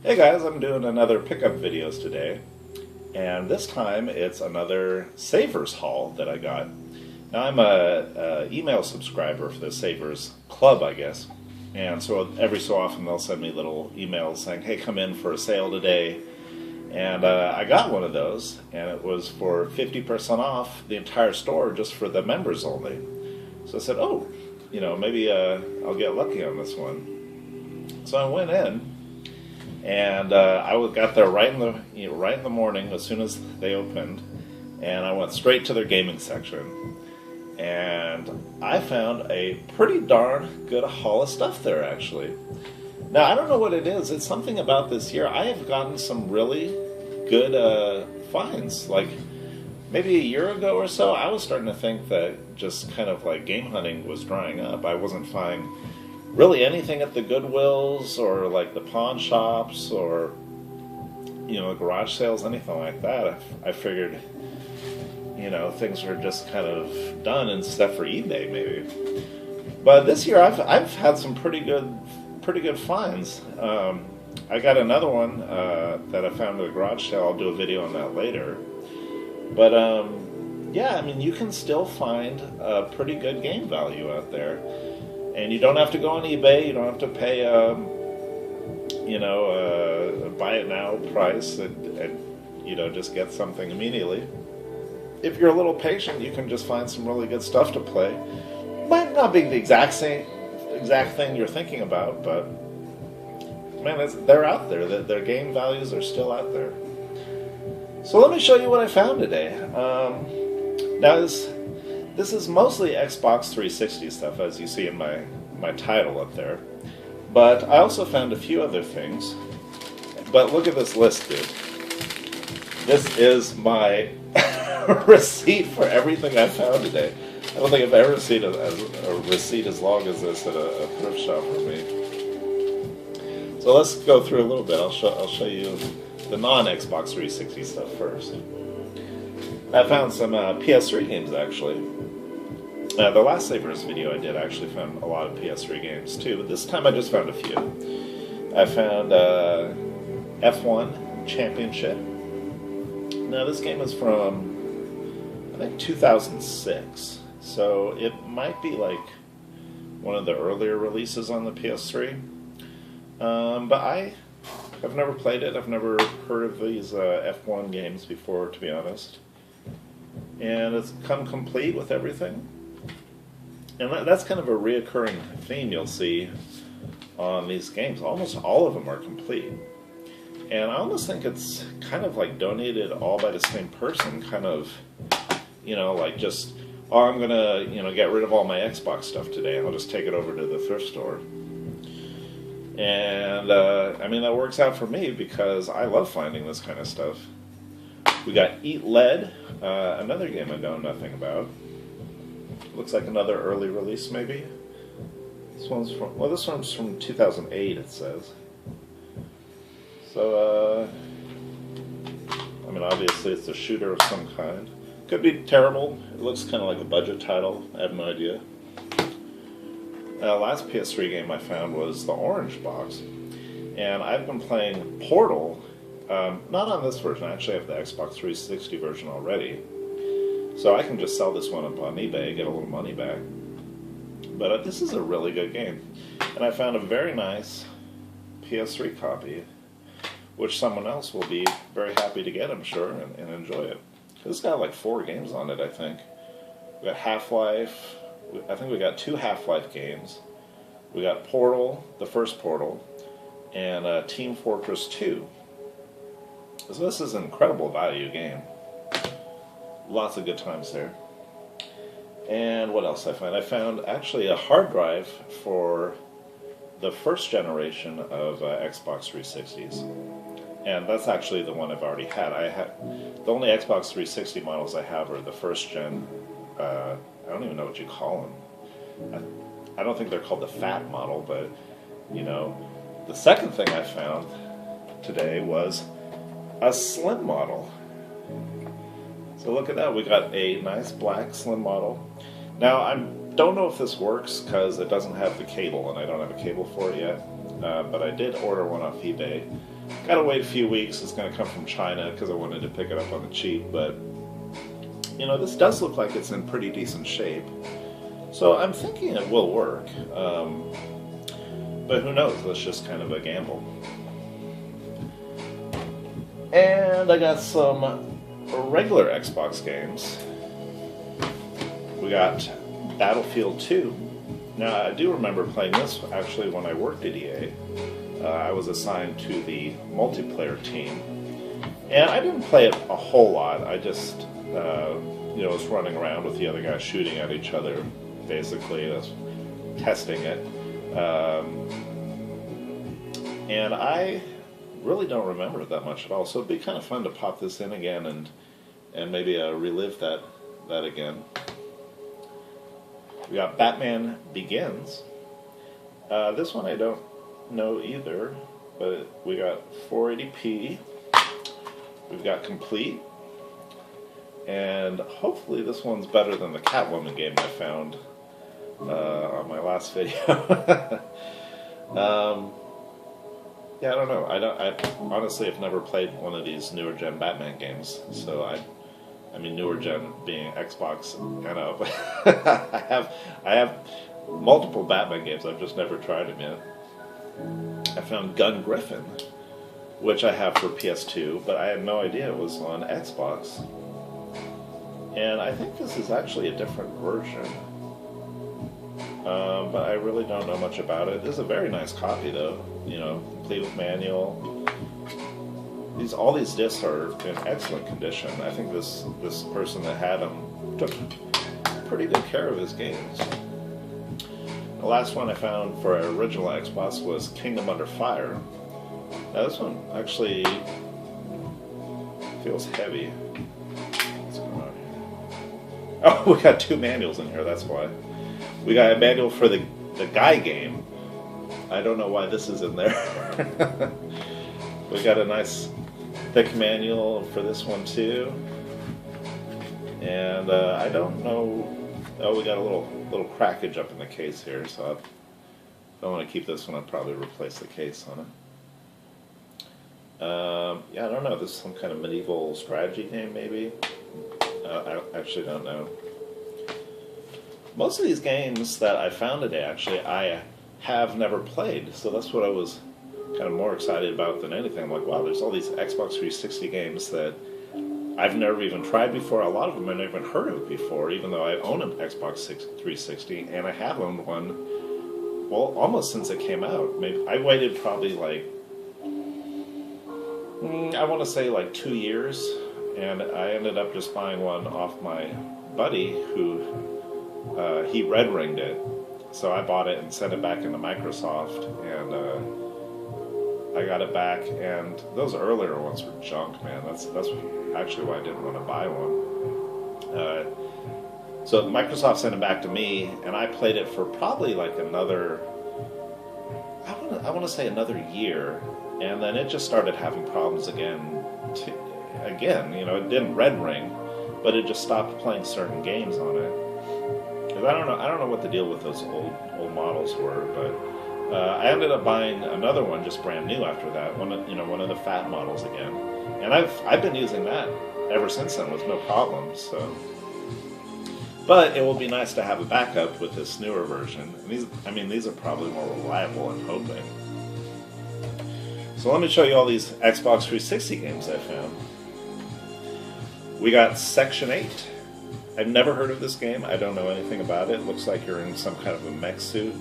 Hey guys, I'm doing another pickup videos today, and this time it's another Savers haul that I got. Now I'm a email subscriber for the Savers Club, I guess, and so every so often they'll send me little emails saying, "Hey, come in for a sale today," and I got one of those, and it was for 50% off the entire store just for the members only. So I said, "Oh, maybe I'll get lucky on this one." So I went in. And got there right in the morning as soon as they opened, and I went straight to their gaming section, and I found a pretty darn good haul of stuff there actually. Now I don't know what it is. It's something about this year. I have gotten some really good finds. Like maybe a year ago or so, I was starting to think that just kind of like game hunting was drying up. I wasn't finding really anything at the Goodwills or like the pawn shops or garage sales, anything like that. I figured things were just kind of done except for eBay maybe. But this year I've had some pretty good finds. I got another one that I found at a garage sale. I'll do a video on that later. But yeah, I mean, you can still find a pretty good game value out there. And you don't have to go on eBay. You don't have to pay, a buy it now price and just get something immediately. If you're a little patient, you can just find some really good stuff to play. Might not be the exact thing you're thinking about, but man, they're out there. Their game values are still out there. So let me show you what I found today. Now this is mostly Xbox 360 stuff, as you see in my title up there. But I also found a few other things. But look at this list, dude. This is my receipt for everything I found today. I don't think I've ever seen a receipt as long as this at a thrift shop for me. So let's go through a little bit. I'll show you the non-Xbox 360 stuff first. I found some PS3 games actually. The last Savers video I did, I actually found a lot of PS3 games too, but this time I just found a few. I found F1 Championship. Now this game is from, I think, 2006, so it might be like one of the earlier releases on the PS3. But I have never played it. I've never heard of these F1 games before, to be honest. And it's come complete with everything. And that's kind of a reoccurring theme you'll see on these games. Almost all of them are complete. And I almost think it's kind of like donated all by the same person, kind of, like just, oh, I'm going to, get rid of all my Xbox stuff today. I'll just take it over to the thrift store. And, I mean, that works out for me because I love finding this kind of stuff. We got Eat Lead, another game I know nothing about. Looks like another early release, maybe. This one's from 2008, it says. So, I mean, obviously it's a shooter of some kind. Could be terrible. It looks kind of like a budget title. I have no idea. Last PS3 game I found was the Orange Box. And I've been playing Portal. Not on this version. I actually have the Xbox 360 version already. So I can just sell this one up on eBay, get a little money back. But this is a really good game. And I found a very nice PS3 copy, which someone else will be very happy to get, I'm sure, and enjoy it. It's got like 4 games on it, I think. We got Half-Life. I think we got 2 Half-Life games. We got Portal, the first Portal, and Team Fortress 2. So this is an incredible value game. Lots of good times there. And what else I found? I found actually a hard drive for the first generation of Xbox 360s. And that's actually the one I've already had. The only Xbox 360 models I have are the first gen. I don't even know what you call them. I don't think they're called the fat model, but the second thing I found today was a slim model. So look at that, we got a nice black slim model. Now I don't know if this works because it doesn't have the cable, and I don't have a cable for it yet. but I did order one off eBay. Gotta wait a few weeks. It's going to come from China because I wanted to pick it up on the cheap, but you know, this does look like it's in pretty decent shape. So I'm thinking it will work, but who knows? That's just kind of a gamble. And I got some regular Xbox games. We got Battlefield 2. Now, I do remember playing this actually when I worked at EA. I was assigned to the multiplayer team. And I didn't play it a whole lot. I just, you know, was running around with the other guys shooting at each other, basically, testing it. And I really don't remember it that much at all. So it'd be kind of fun to pop this in again and maybe relive that again. We got Batman Begins. This one I don't know either, but we got 480p. We've got Complete. And hopefully this one's better than the Catwoman game I found on my last video. Yeah, I don't know. I honestly have never played one of these newer gen Batman games, so I mean newer gen being Xbox and up. I have multiple Batman games. I've just never tried them yet. I found Gun Griffin, which I have for PS2, but I had no idea it was on Xbox. And I think this is actually a different version. But I really don't know much about it. This is a very nice copy, though. You know, complete with manual. All these discs are in excellent condition. I think this person that had them took pretty good care of his games. The last one I found for our original Xbox was Kingdom Under Fire. Now this one actually feels heavy. What's going on here? Oh, we got two manuals in here, that's why. We got a manual for the Guy game. I don't know why this is in there. We got a nice thick manual for this one too. And I don't know. Oh, we got a little crackage up in the case here, so if I want to keep this one, I'll probably replace the case on it. Yeah, I don't know. This is some kind of medieval strategy game, maybe. I actually don't know. Most of these games that I found today, actually, I have never played, so that's what I was kind of more excited about than anything. I'm like, wow, there's all these Xbox 360 games that I've never even tried before. A lot of them I've never even heard of before, even though I own an Xbox 360, and I have owned one, well, almost since it came out. Maybe I waited probably like, I want to say like 2 years, and I ended up just buying one off my buddy who, he red ringed it. So I bought it and sent it back into Microsoft, and I got it back, and those earlier ones were junk, man. That's actually why I didn't want to buy one. So Microsoft sent it back to me, and I played it for probably like another, I want to say another year, and then it just started having problems again. You know, it didn't red ring, but it just stopped playing certain games on it. I don't know what the deal with those old models were, but I ended up buying another one just brand new after that. One of the fat models again, and I've been using that ever since then with no problems. So, but it will be nice to have a backup with this newer version. And these are probably more reliable, I'm hoping. So let me show you all these Xbox 360 games I found. We got Section 8. I've never heard of this game. I don't know anything about it. It looks like you're in some kind of a mech suit.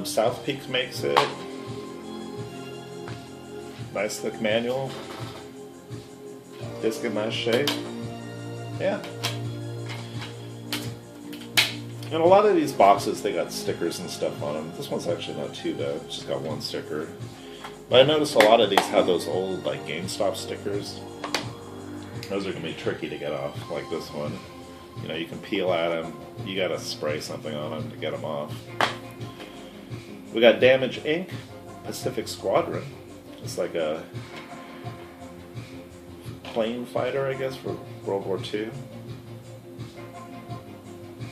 South Peak makes it. Nice thick manual. Disc in nice shape. Yeah. And a lot of these boxes, they got stickers and stuff on them. This one's actually not too bad. It's just got one sticker. But I noticed a lot of these have those old like GameStop stickers. Those are going to be tricky to get off, like this one. You know, you can peel at them. You got to spray something on them to get them off. We got Damage Inc. Pacific Squadron. It's like a plane fighter, I guess, for World War II.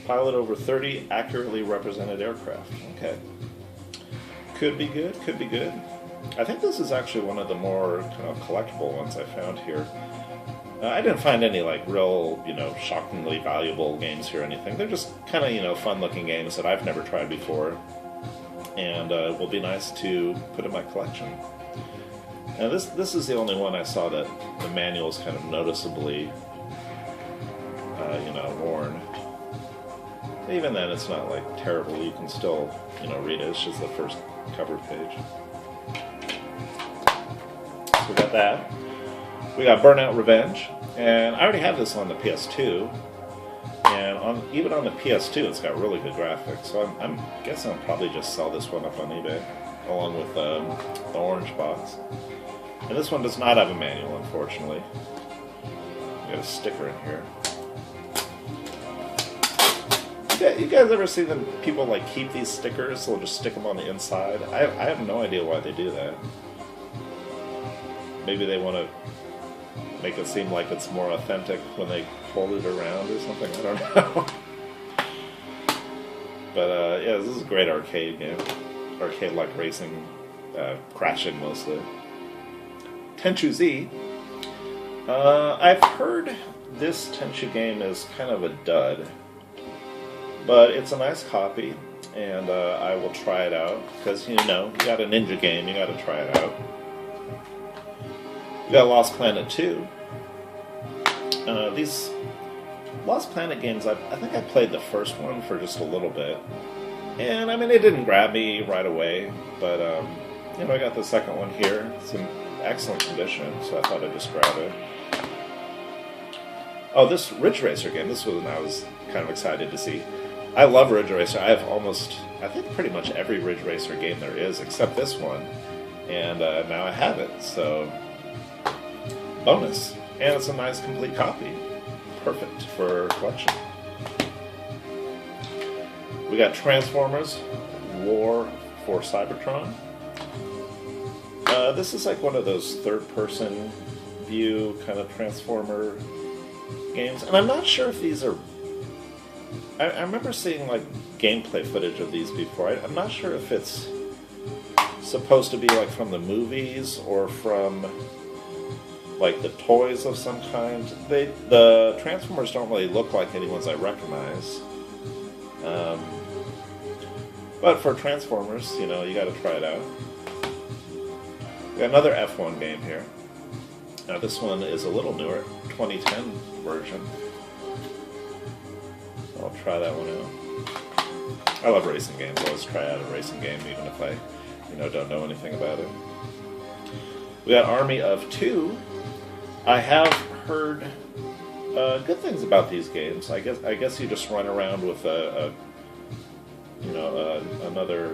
Pilot over 30 accurately represented aircraft. Okay. Could be good, could be good. I think this is actually one of the more kind of collectible ones I found here. I didn't find any like real, shockingly valuable games here or anything. They're just kind of, fun-looking games that I've never tried before, and will be nice to put in my collection. Now this is the only one I saw that the manual is kind of noticeably, worn. Even then, it's not like terrible. You can still, read it. It's just the first cover page. So we got that. We got Burnout Revenge, and I already have this on the PS2. And even on the PS2, it's got really good graphics. So I'm guessing I'll probably just sell this one up on eBay, along with the orange box. And this one does not have a manual, unfortunately. Got a sticker in here. You guys ever see them people like keep these stickers? They'll just stick them on the inside. I have no idea why they do that. Maybe they want to make it seem like it's more authentic when they hold it around or something. I don't know. But yeah, this is a great arcade game. Arcade-like racing, crashing mostly. Tenchu Z. I've heard this Tenchu game is kind of a dud. But it's a nice copy, and I will try it out, because, you got a ninja game, you got to try it out. You got Lost Planet 2. These Lost Planet games, I think I played the first one for just a little bit. And, it didn't grab me right away, but, I got the second one here. It's in excellent condition, so I thought I'd just grab it. Oh, this Ridge Racer game, this one I was kind of excited to see. I love Ridge Racer. I have I think pretty much every Ridge Racer game there is, except this one. And now I have it, so bonus. And it's a nice complete copy. Perfect for collection. We got Transformers War for Cybertron. This is like one of those third-person view kind of Transformer games. And I'm not sure if these are... I remember seeing like gameplay footage of these before. I'm not sure if it's supposed to be like from the movies or from like the toys of some kind. The Transformers don't really look like any ones I recognize. But for Transformers, you got to try it out. We got another F1 game here. Now this one is a little newer, 2010 version. I'll try that one out. I love racing games. I always try out a racing game, even if I, don't know anything about it. We got Army of Two. I have heard good things about these games. I guess you just run around with another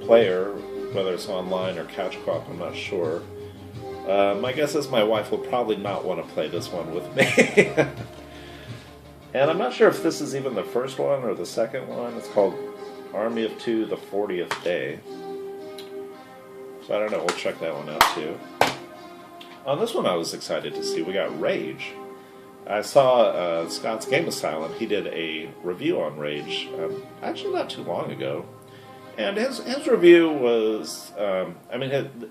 player, whether it's online or couch co-op. I'm not sure. My guess is my wife will probably not want to play this one with me. And I'm not sure if this is even the first one or the second one. It's called Army of Two, the 40th Day. So I don't know, we'll check that one out too. On this one I was excited to see. We got Rage. I saw Scott's Game Asylum. He did a review on Rage, actually not too long ago. And his review was,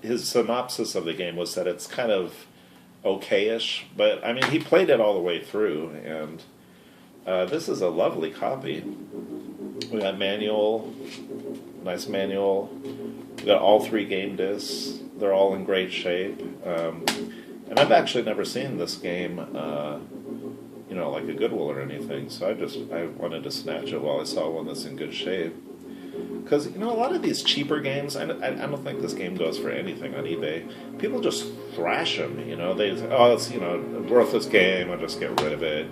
his synopsis of the game was that it's kind of okay-ish. But, he played it all the way through, and... this is a lovely copy. We got manual, nice manual. We got all 3 game discs. They're all in great shape. And I've actually never seen this game, like a Goodwill or anything. So I wanted to snatch it while I saw one that's in good shape. Because, a lot of these cheaper games, I don't think this game goes for anything on eBay. People just thrash them, They say, oh, it's, a worthless game. I'll just get rid of it,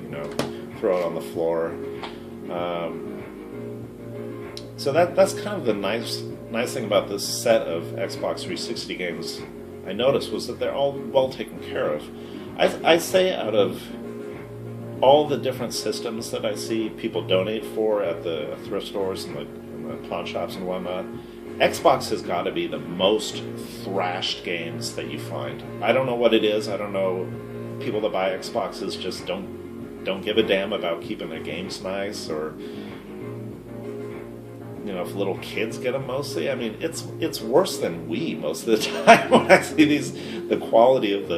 throw it on the floor. So that's kind of the nice thing about this set of Xbox 360 games I noticed was that they're all well taken care of. I say out of all the different systems that I see people donate for at the thrift stores and the pawn shops and whatnot, Xbox has got to be the most thrashed games that you find. I don't know what it is. I don't know. People that buy Xboxes just don't give a damn about keeping their games nice, or if little kids get them mostly. I mean, it's worse than Wii most of the time when I see the quality of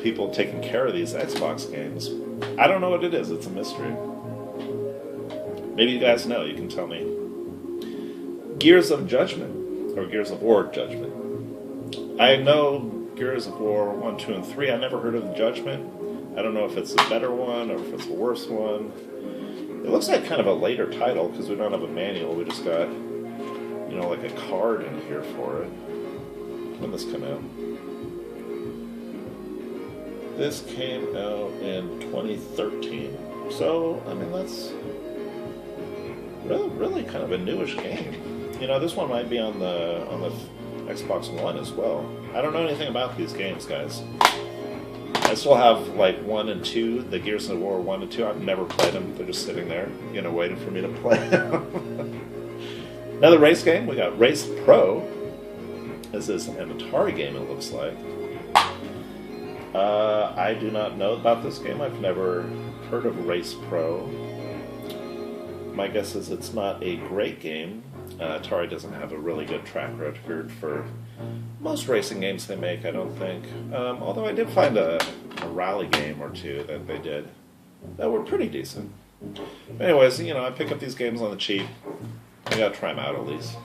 people taking care of these Xbox games. I don't know what it is. It's a mystery. Maybe you guys know. You can tell me. Gears of Judgment, or Gears of War Judgment. I know Gears of War 1, 2, and 3. I never heard of Judgment. I don't know if it's a better one or if it's a worse one. It looks like kind of a later title because we don't have a manual. We just got, like a card in here for it. When did this come out? This came out in 2013. So, I mean, that's really kind of a newish game. This one might be on the Xbox One as well. I don't know anything about these games, guys. I still have like 1 and 2, the Gears of War 1 and 2. I've never played them. They're just sitting there, waiting for me to play. Another race game. We got Race Pro. This is an Atari game, it looks like. I do not know about this game. I've never heard of Race Pro. My guess is it's not a great game. Atari doesn't have a really good track record for most racing games they make, I don't think. Although I did find a rally game or two that they did that were pretty decent. Anyways, I pick up these games on the cheap. I gotta try them out at least.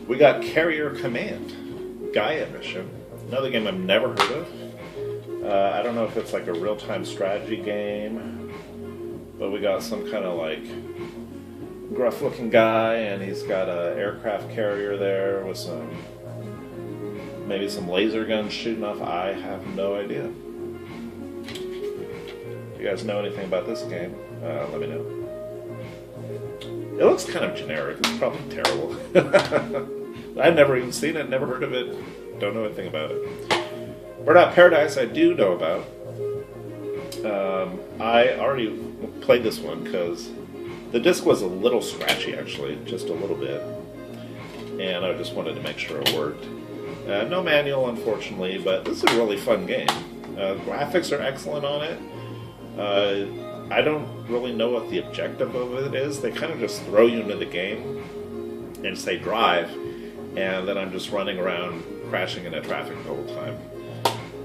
We got Carrier Command, Gaia Mission. Another game I've never heard of. I don't know if it's like a real-time strategy game, but we got some kind of like gruff-looking guy, and he's got an aircraft carrier there with maybe some laser guns shooting off. I have no idea. If you guys know anything about this game, let me know. It looks kind of generic. It's probably terrible. I've never even seen it, never heard of it, don't know anything about it. Burnout Paradise I do know about. I already played this one because the disc was a little scratchy, actually, just a little bit. And I just wanted to make sure it worked. No manual, unfortunately, but this is a really fun game. Graphics are excellent on it. I don't really know what the objective of it is. They kind of just throw you into the game and say drive, and then I'm just running around crashing into traffic the whole time.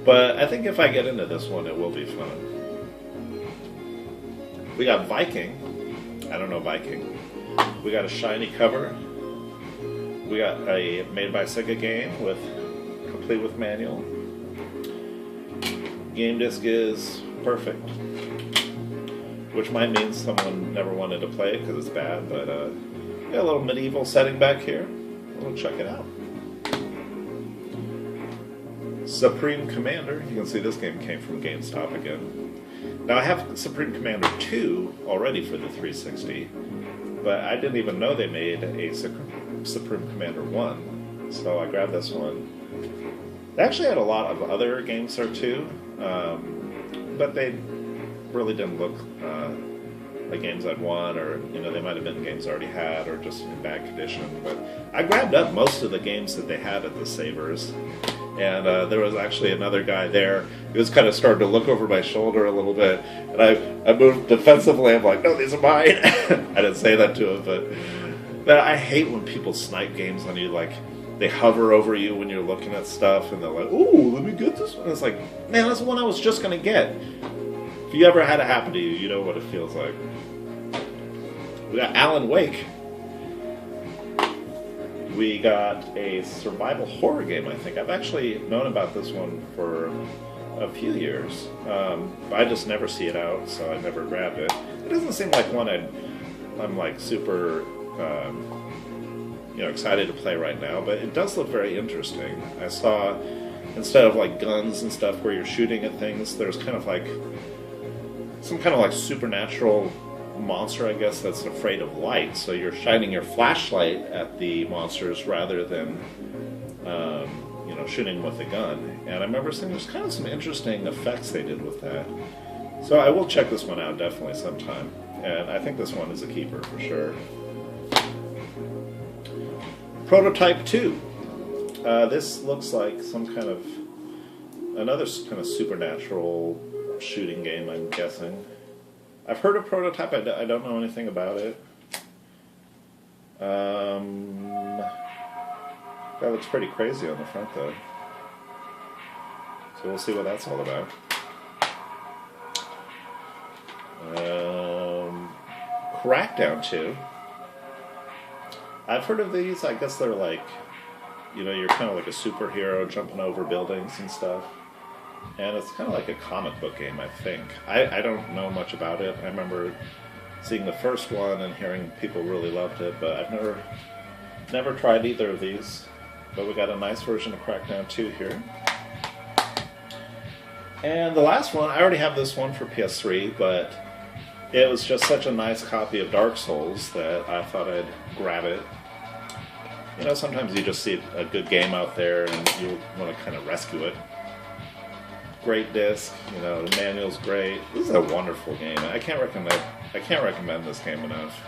But I think if I get into this one, it will be fun. We got Viking. I don't know Viking. We got a shiny cover. We got a made by Sega game complete with manual. Game disc is perfect, which might mean someone never wanted to play it because it's bad. But got a little medieval setting back here. We'll check it out. Supreme Commander. You can see this game came from GameStop again. Now I have Supreme Commander 2 already for the 360, but I didn't even know they made a Supreme Commander 1, so I grabbed this one. They actually had a lot of other games there too, but they really didn't look like games I'd want, or they might have been games I already had, or just in bad condition. But I grabbed up most of the games that they had at the Savers. And there was actually another guy there. He was kind of starting to look over my shoulder a little bit. And I moved defensively. I'm like, no, these are mine. I didn't say that to him, but I hate when people snipe games on you. Like, they hover over you when you're looking at stuff. And they're like, ooh, let me get this one. It's like, man, that's the one I was just going to get. If you ever had it happen to you, you know what it feels like. We got Alan Wake. We got a survival horror game, I think. I've actually known about this one for a few years. But I just never see it out, so I never grabbed it. It doesn't seem like one I'm like super excited to play right now, but it does look very interesting. I saw, instead of like guns and stuff where you're shooting at things, there's kind of like some kind of like supernatural monster, I guess, that's afraid of light. So you're shining your flashlight at the monsters rather than, shooting with a gun. And I remember seeing there's kind of some interesting effects they did with that. So I will check this one out definitely sometime. And I think this one is a keeper for sure. Prototype 2. This looks like some kind of another kind of supernatural shooting game, I'm guessing. I've heard of Prototype. I don't know anything about it. That looks pretty crazy on the front, though. So we'll see what that's all about. Crackdown 2. I've heard of these. I guess they're like, you're kind of like a superhero jumping over buildings and stuff. And it's kind of like a comic book game, I think. I don't know much about it. I remember seeing the first one and hearing people really loved it, but I've never tried either of these. But we got a nice version of Crackdown 2 here. And the last one, I already have this one for PS3, but it was just such a nice copy of Dark Souls that I thought I'd grab it. Sometimes you just see a good game out there and you want to kind of rescue it. Great disc, the manual's great. This is a wonderful game. I can't recommend this game enough.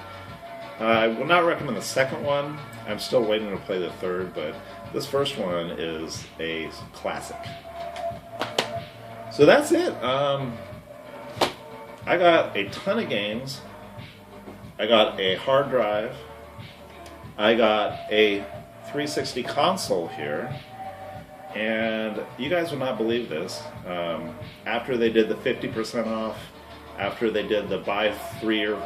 I will not recommend the second one. I'm still waiting to play the third, but this first one is a classic. So that's it. I got a ton of games. I got a hard drive. I got a 360 console here. And you guys will not believe this. After they did the 50% off, after they did the buy 3 or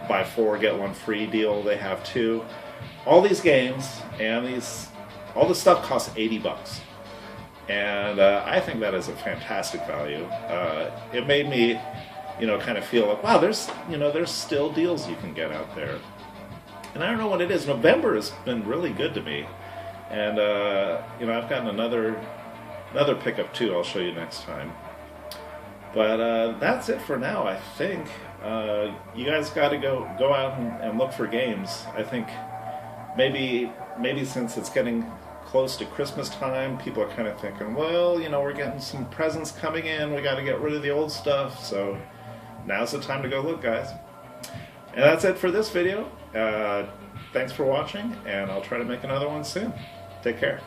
buy 4 get 1 free deal they have too, all these games and all this stuff costs $80. And I think that is a fantastic value. It made me, kind of feel like, wow, there's still deals you can get out there. And I don't know what it is. November has been really good to me. And, I've gotten another pickup too. I'll show you next time. But that's it for now, I think. You guys got to go out and look for games. I think maybe since it's getting close to Christmas time, people are kind of thinking, well, we're getting some presents coming in. We got to get rid of the old stuff. So now's the time to go look, guys. And that's it for this video. Thanks for watching, and I'll try to make another one soon. Take care.